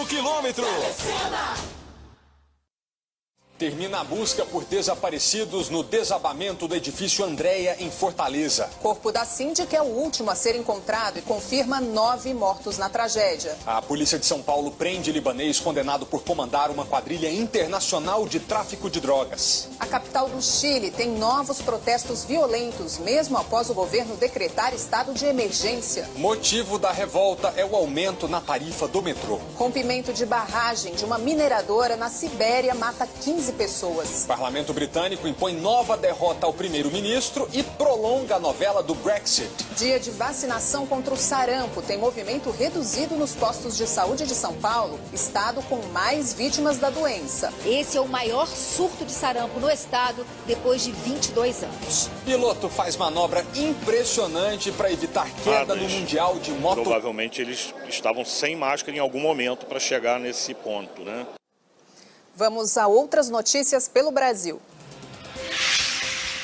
0 quilômetro. Termina a busca por desaparecidos no desabamento do edifício Andréia, em Fortaleza. O corpo da síndica é o último a ser encontrado e confirma 9 mortos na tragédia. A polícia de São Paulo prende libanês condenado por comandar uma quadrilha internacional de tráfico de drogas. A capital do Chile tem novos protestos violentos, mesmo após o governo decretar estado de emergência. Motivo da revolta é o aumento na tarifa do metrô. Rompimento de barragem de uma mineradora na Sibéria mata 15 pessoas. O parlamento britânico impõe nova derrota ao primeiro-ministro e prolonga a novela do Brexit. Dia de vacinação contra o sarampo tem movimento reduzido nos postos de saúde de São Paulo, estado com mais vítimas da doença. Esse é o maior surto de sarampo no estado depois de 22 anos. Piloto faz manobra impressionante para evitar queda no Mundial de Moto. Provavelmente eles estavam sem máscara em algum momento para chegar nesse ponto, né? Vamos a outras notícias pelo Brasil.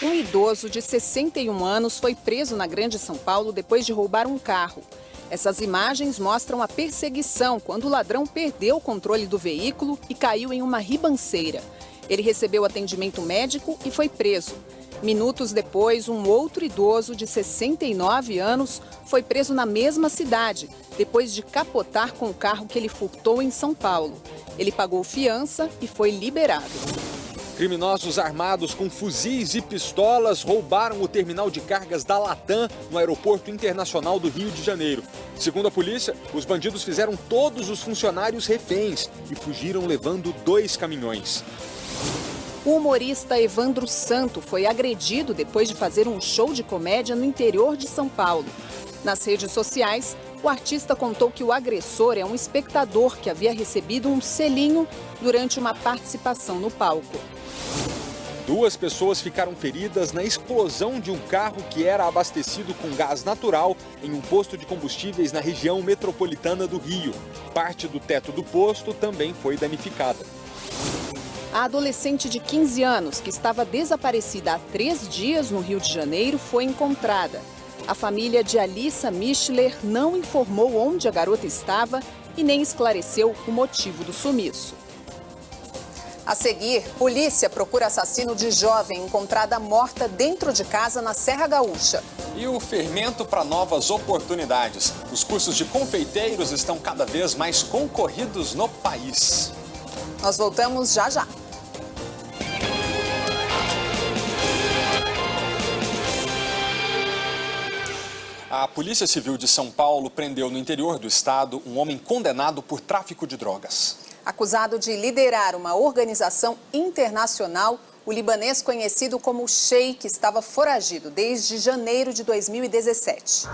Um idoso de 61 anos foi preso na Grande São Paulo depois de roubar um carro. Essas imagens mostram a perseguição quando o ladrão perdeu o controle do veículo e caiu em uma ribanceira. Ele recebeu atendimento médico e foi preso. Minutos depois, um outro idoso de 69 anos foi preso na mesma cidade, depois de capotar com o carro que ele furtou em São Paulo. Ele pagou fiança e foi liberado. Criminosos armados com fuzis e pistolas roubaram o terminal de cargas da Latam no Aeroporto Internacional do Rio de Janeiro. Segundo a polícia, os bandidos fizeram todos os funcionários reféns e fugiram levando 2 caminhões. O humorista Evandro Santo foi agredido depois de fazer um show de comédia no interior de São Paulo. Nas redes sociais, o artista contou que o agressor é um espectador que havia recebido um selinho durante uma participação no palco. 2 pessoas ficaram feridas na explosão de um carro que era abastecido com gás natural em um posto de combustíveis na região metropolitana do Rio. Parte do teto do posto também foi danificada. A adolescente de 15 anos, que estava desaparecida há 3 dias no Rio de Janeiro, foi encontrada. A família de Alissa Mischler não informou onde a garota estava e nem esclareceu o motivo do sumiço. A seguir, polícia procura assassino de jovem encontrada morta dentro de casa na Serra Gaúcha. E o fermento para novas oportunidades. Os cursos de confeiteiros estão cada vez mais concorridos no país. Nós voltamos já já. A Polícia Civil de São Paulo prendeu no interior do estado um homem condenado por tráfico de drogas. Acusado de liderar uma organização internacional, o libanês conhecido como Sheik estava foragido desde janeiro de 2017.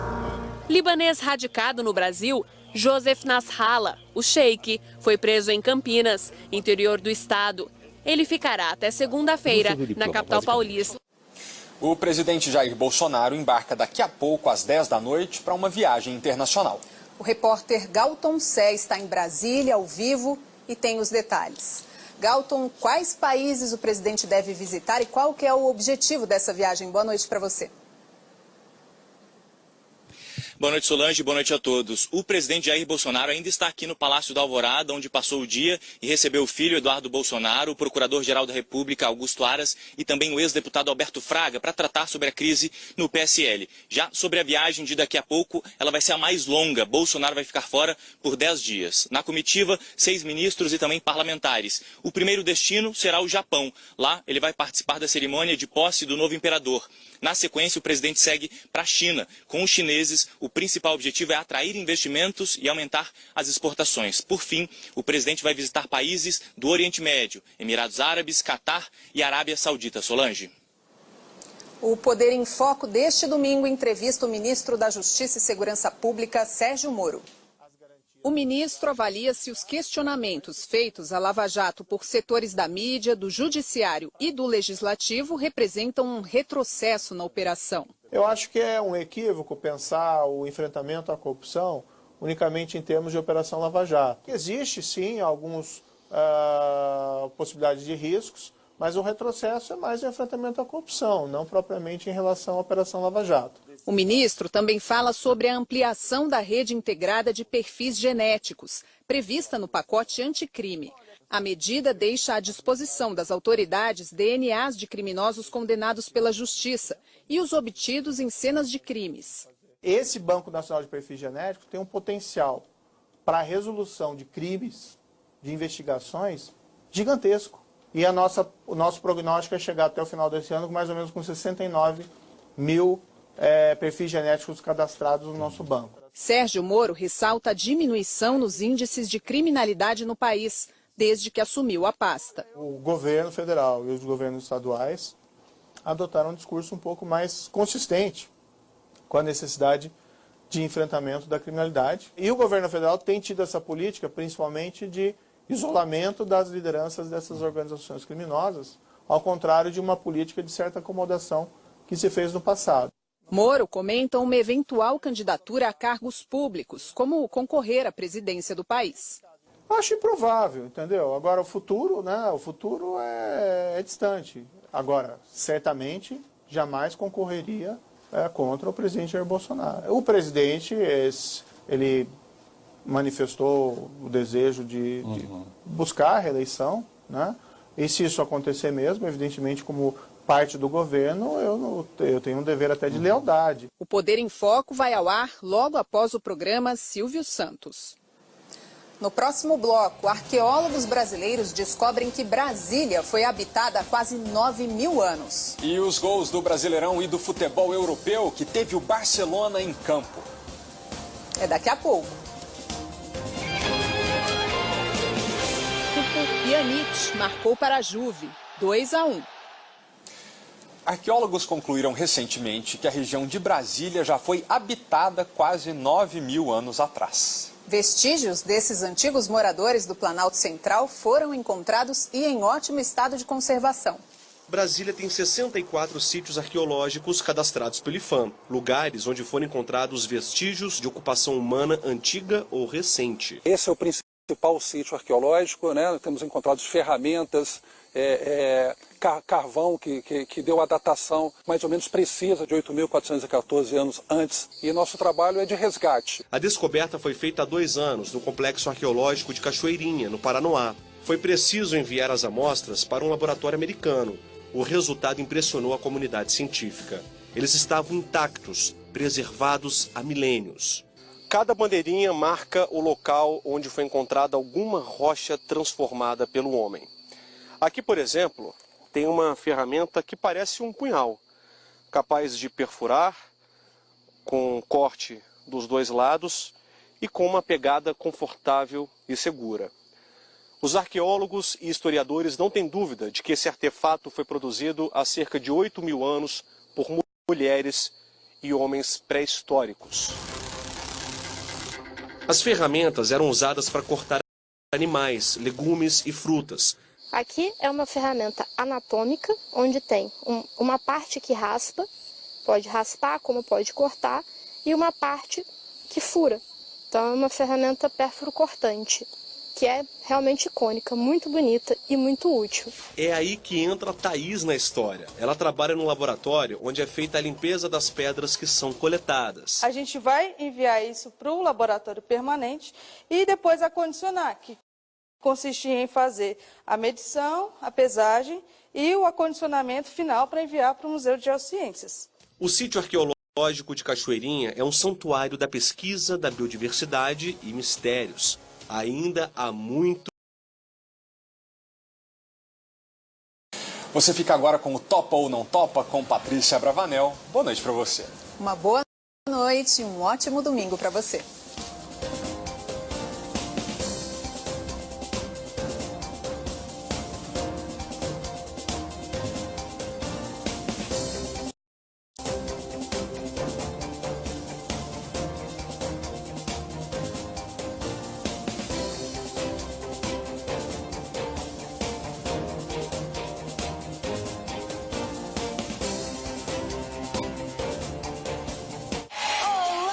Libanês radicado no Brasil, Joseph Nasrallah, o Sheik, foi preso em Campinas, interior do estado. Ele ficará até segunda-feira na capital paulista. O presidente Jair Bolsonaro embarca daqui a pouco, às 10 da noite, para uma viagem internacional. O repórter Galton Sé está em Brasília, ao vivo, e tem os detalhes. Galton, quais países o presidente deve visitar e qual que é o objetivo dessa viagem? Boa noite para você. Boa noite, Solange. Boa noite a todos. O presidente Jair Bolsonaro ainda está aqui no Palácio da Alvorada, onde passou o dia e recebeu o filho Eduardo Bolsonaro, o procurador-geral da República, Augusto Aras, e também o ex-deputado Alberto Fraga, para tratar sobre a crise no PSL. Já sobre a viagem de daqui a pouco, ela vai ser a mais longa. Bolsonaro vai ficar fora por 10 dias. Na comitiva, 6 ministros e também parlamentares. O primeiro destino será o Japão. Lá, ele vai participar da cerimônia de posse do novo imperador. Na sequência, o presidente segue para a China. Com os chineses, o principal objetivo é atrair investimentos e aumentar as exportações. Por fim, o presidente vai visitar países do Oriente Médio, Emirados Árabes, Catar e Arábia Saudita. Solange. O Poder em Foco deste domingo entrevista o ministro da Justiça e Segurança Pública, Sérgio Moro. O ministro avalia se os questionamentos feitos à Lava Jato por setores da mídia, do judiciário e do legislativo representam um retrocesso na operação. Eu acho que é um equívoco pensar o enfrentamento à corrupção unicamente em termos de Operação Lava Jato. Existe, sim, algumas possibilidades de riscos, mas o retrocesso é mais o enfrentamento à corrupção, não propriamente em relação à Operação Lava Jato. O ministro também fala sobre a ampliação da rede integrada de perfis genéticos, prevista no pacote anticrime. A medida deixa à disposição das autoridades DNAs de criminosos condenados pela justiça e os obtidos em cenas de crimes. Esse Banco Nacional de Perfis Genéticos tem um potencial para a resolução de crimes, de investigações, gigantesco. E o nosso prognóstico é chegar até o final desse ano com mais ou menos com 69 mil perfis genéticos cadastrados no nosso banco. Sérgio Moro ressalta a diminuição nos índices de criminalidade no país, desde que assumiu a pasta. O governo federal e os governos estaduais adotaram um discurso um pouco mais consistente com a necessidade de enfrentamento da criminalidade. E o governo federal tem tido essa política, principalmente de isolamento das lideranças dessas organizações criminosas, ao contrário de uma política de certa acomodação que se fez no passado. Moro comenta uma eventual candidatura a cargos públicos, como concorrer à presidência do país. Acho improvável, entendeu? Agora o futuro, né? O futuro é distante. Agora, certamente, jamais concorreria contra o presidente Jair Bolsonaro. O presidente, ele manifestou o desejo de buscar a reeleição, né? E se isso acontecer mesmo, evidentemente, como parte do governo, eu tenho um dever até de lealdade. O Poder em Foco vai ao ar logo após o programa Silvio Santos. No próximo bloco, arqueólogos brasileiros descobrem que Brasília foi habitada há quase 9.000 anos. E os gols do Brasileirão e do futebol europeu, que teve o Barcelona em campo. É daqui a pouco. Pjanic marcou para a Juve, 2-1. Arqueólogos concluíram recentemente que a região de Brasília já foi habitada quase 9.000 anos atrás. Vestígios desses antigos moradores do Planalto Central foram encontrados e em ótimo estado de conservação. Brasília tem 64 sítios arqueológicos cadastrados pelo IPHAM, lugares onde foram encontrados vestígios de ocupação humana antiga ou recente. Esse é o principal sítio arqueológico, né? Temos encontrado ferramentas, carvão que deu a datação mais ou menos precisa de 8.414 anos antes, e nosso trabalho é de resgate. A descoberta foi feita há 2 anos no Complexo Arqueológico de Cachoeirinha, no Paranoá. Foi preciso enviar as amostras para um laboratório americano. O resultado impressionou a comunidade científica. Eles estavam intactos, preservados há milênios. Cada bandeirinha marca o local onde foi encontrada alguma rocha transformada pelo homem. Aqui, por exemplo, tem uma ferramenta que parece um punhal, capaz de perfurar, com corte dos 2 lados e com uma pegada confortável e segura. Os arqueólogos e historiadores não têm dúvida de que esse artefato foi produzido há cerca de 8.000 anos por mulheres e homens pré-históricos. As ferramentas eram usadas para cortar animais, legumes e frutas. Aqui é uma ferramenta anatômica, onde tem uma parte que raspa, pode raspar como pode cortar, e uma parte que fura. Então é uma ferramenta pérfuro-cortante, que é realmente icônica, muito bonita e muito útil. É aí que entra a Thaís na história. Ela trabalha no laboratório onde é feita a limpeza das pedras que são coletadas. A gente vai enviar isso para o laboratório permanente e depois acondicionar, que consiste em fazer a medição, a pesagem e o acondicionamento final para enviar para o Museu de Geociências. O sítio arqueológico de Cachoeirinha é um santuário da pesquisa, da biodiversidade e mistérios. Ainda há muito. Você fica agora com o Topa ou Não Topa com Patrícia Bravanel. Boa noite para você. Uma boa noite e um ótimo domingo para você.